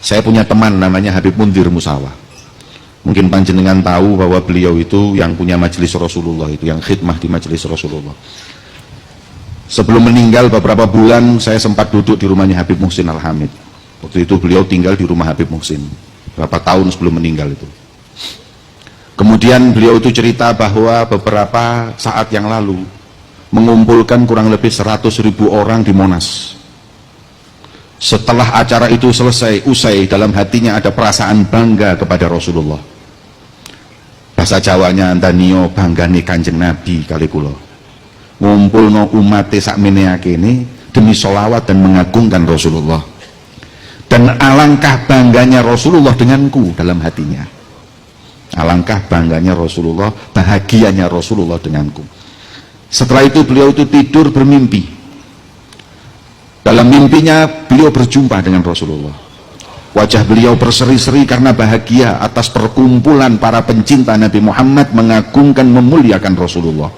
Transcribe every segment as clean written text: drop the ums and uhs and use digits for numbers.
Saya punya teman namanya Habib Mundir Musawa. Mungkin panjenengan tahu bahwa beliau itu yang punya majelis Rasulullah, itu yang khidmah di majelis Rasulullah. Sebelum meninggal beberapa bulan saya sempat duduk di rumahnya Habib Muhsin Al-Hamid. Waktu itu beliau tinggal di rumah Habib Muhsin berapa tahun sebelum meninggal itu. Kemudian beliau itu cerita bahwa beberapa saat yang lalu mengumpulkan kurang lebih 100.000 orang di Monas. Setelah acara itu usai, dalam hatinya ada perasaan bangga kepada Rasulullah. Bahasa Jawanya antanio bangga nih Kanjeng Nabi kali kulo. Ngumpul no umat sakmene akene demi sholawat dan mengagungkan Rasulullah. Dan alangkah bangganya Rasulullah denganku dalam hatinya. Alangkah bangganya Rasulullah, bahagianya Rasulullah denganku. Setelah itu beliau itu tidur bermimpi. Dalam mimpinya beliau berjumpa dengan Rasulullah. Wajah beliau berseri-seri karena bahagia atas perkumpulan para pencinta Nabi Muhammad mengagungkan, memuliakan Rasulullah.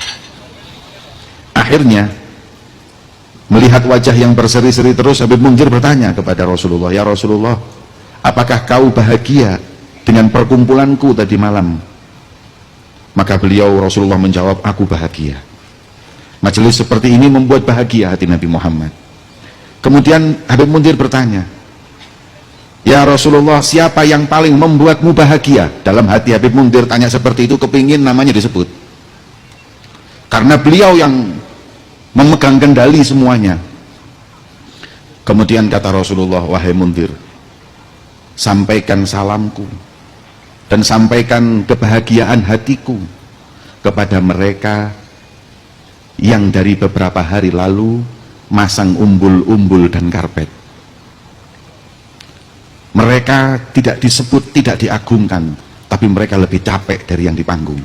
Akhirnya melihat wajah yang berseri-seri terus, Habib Mundir bertanya kepada Rasulullah, "Ya Rasulullah, apakah kau bahagia dengan perkumpulanku tadi malam?" Maka beliau Rasulullah menjawab, "Aku bahagia." Majelis seperti ini membuat bahagia hati Nabi Muhammad. Kemudian Habib Mundir bertanya, "Ya Rasulullah, siapa yang paling membuatmu bahagia?" Dalam hati Habib Mundir tanya seperti itu, kepingin namanya disebut. Karena beliau yang memegang kendali semuanya. Kemudian kata Rasulullah, "Wahai Mundir, sampaikan salamku dan sampaikan kebahagiaan hatiku kepada mereka yang dari beberapa hari lalu masang umbul-umbul dan karpet. Mereka tidak disebut, tidak diagungkan, tapi mereka lebih capek dari yang di panggung,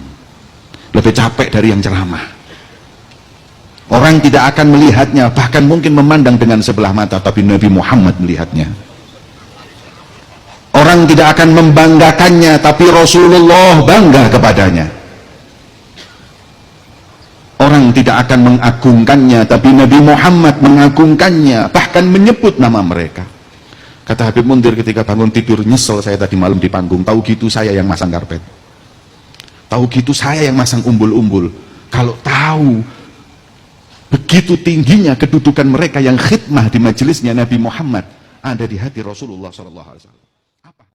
lebih capek dari yang ceramah. Orang tidak akan melihatnya, bahkan mungkin memandang dengan sebelah mata, tapi Nabi Muhammad melihatnya. Orang tidak akan membanggakannya, tapi Rasulullah bangga kepadanya. Orang tidak akan mengagungkannya, tapi Nabi Muhammad mengagungkannya, bahkan menyebut nama mereka." Kata Habib Mundir ketika bangun tidur, "Nyesel saya tadi malam di panggung, tahu gitu saya yang masang karpet, tahu gitu saya yang masang umbul-umbul. Kalau tahu begitu tingginya kedudukan mereka yang khidmah di majelisnya Nabi Muhammad ada di hati Rasulullah SAW."